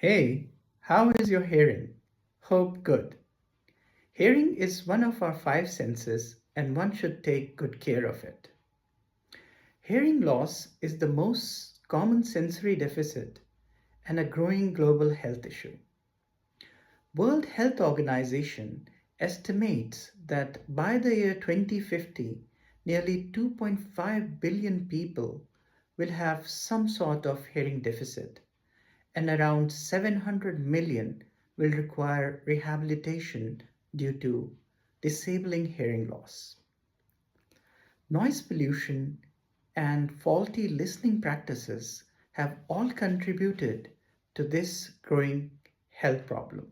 Hey, how is your hearing? Hope good. Hearing is one of our five senses and one should take good care of it. Hearing loss is the most common sensory deficit and a growing global health issue. World Health Organization estimates that by the year 2050, nearly 2.5 billion people will have some sort of hearing deficit and around 700 million will require rehabilitation due to disabling hearing loss. Noise pollution and faulty listening practices have all contributed to this growing health problem.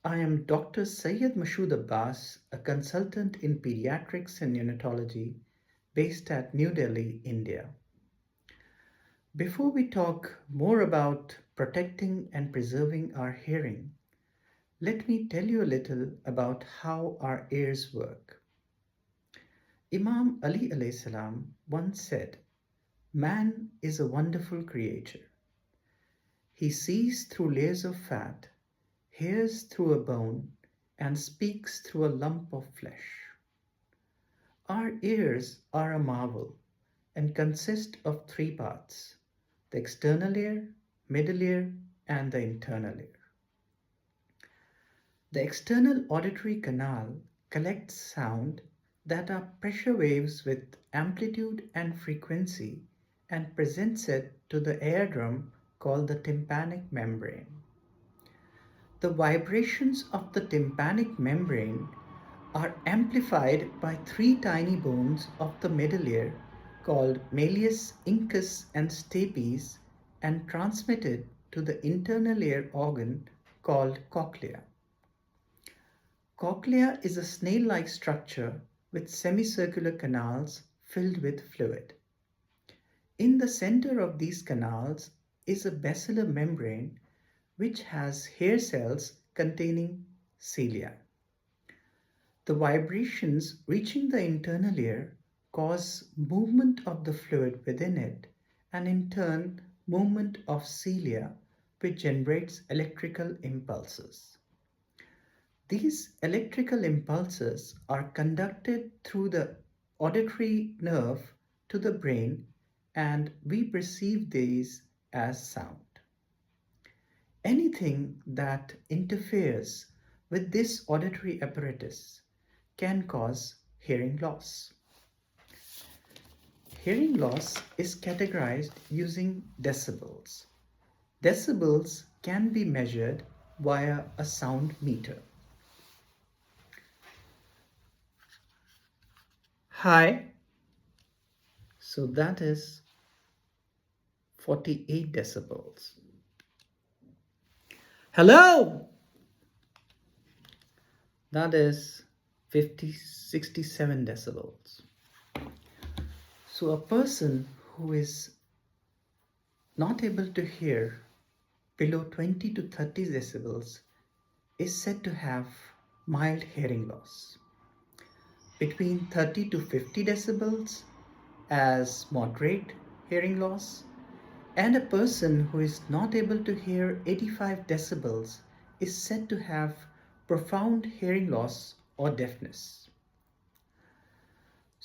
I am Dr. Syed Mashood Abbas, a consultant in pediatrics and neonatology based at New Delhi, India. Before we talk more about protecting and preserving our hearing, let me tell you a little about how our ears work. Imam Ali alayhi salam once said, "Man is a wonderful creature. He sees through layers of fat, hears through a bone, and speaks through a lump of flesh." Our ears are a marvel and consist of three parts: the external ear, middle ear, and the internal ear. The external auditory canal collects sound that are pressure waves with amplitude and frequency and presents it to the eardrum called the tympanic membrane. The vibrations of the tympanic membrane are amplified by three tiny bones of the middle ear called malleus, incus, and stapes and transmitted to the internal ear organ called cochlea. Cochlea is a snail-like structure with semicircular canals filled with fluid. In the center of these canals is a basilar membrane which has hair cells containing cilia. The vibrations reaching the internal ear cause movement of the fluid within it and in turn movement of cilia which generates electrical impulses. These electrical impulses are conducted through the auditory nerve to the brain and we perceive these as sound. Anything that interferes with this auditory apparatus can cause hearing loss. Hearing loss is categorized using decibels. Decibels can be measured via a sound meter. High, so that is 48 decibels. Hello, that is 67 decibels. So a person who is not able to hear below 20 to 30 decibels is said to have mild hearing loss. Between 30 to 50 decibels as moderate hearing loss, and a person who is not able to hear 85 decibels is said to have profound hearing loss or deafness.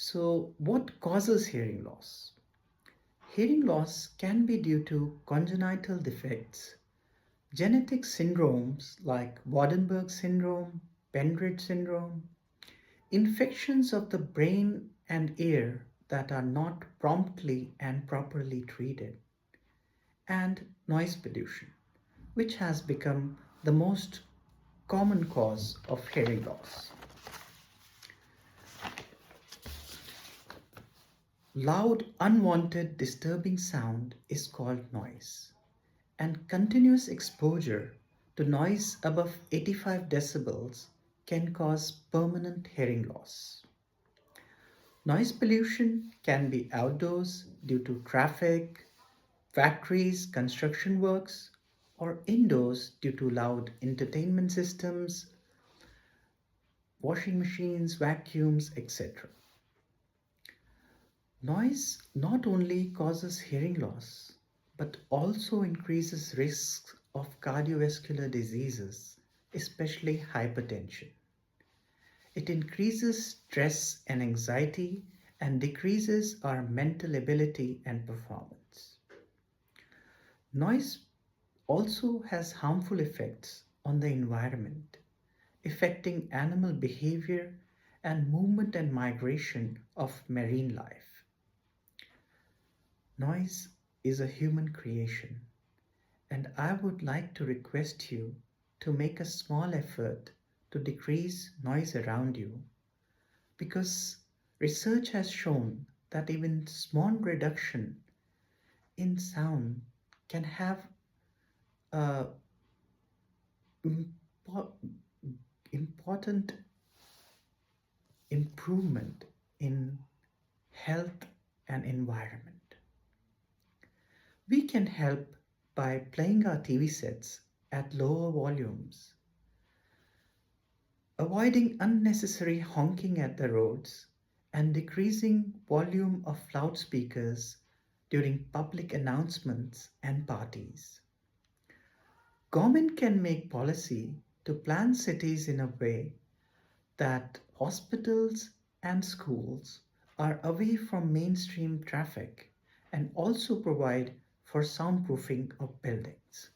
So, what causes hearing loss? Hearing loss can be due to congenital defects, genetic syndromes like Waardenburg syndrome, Pendred syndrome, infections of the brain and ear that are not promptly and properly treated, and noise pollution, which has become the most common cause of hearing loss. Loud, unwanted, disturbing sound is called noise, and continuous exposure to noise above 85 decibels can cause permanent hearing loss. Noise pollution can be outdoors due to traffic, factories, construction works, or indoors due to loud entertainment systems, washing machines, vacuums, etc. Noise not only causes hearing loss but also increases risks of cardiovascular diseases, especially hypertension. It increases stress and anxiety and decreases our mental ability and performance. Noise also has harmful effects on the environment, affecting animal behavior and movement and migration of marine life. Noise is a human creation, and I would like to request you to make a small effort to decrease noise around you because research has shown that even small reduction in sound can have a impo- important improvement in health and environment. We can help by playing our TV sets at lower volumes, avoiding unnecessary honking at the roads, and decreasing volume of loudspeakers during public announcements and parties. Government can make policy to plan cities in a way that hospitals and schools are away from mainstream traffic and also provide for soundproofing of buildings.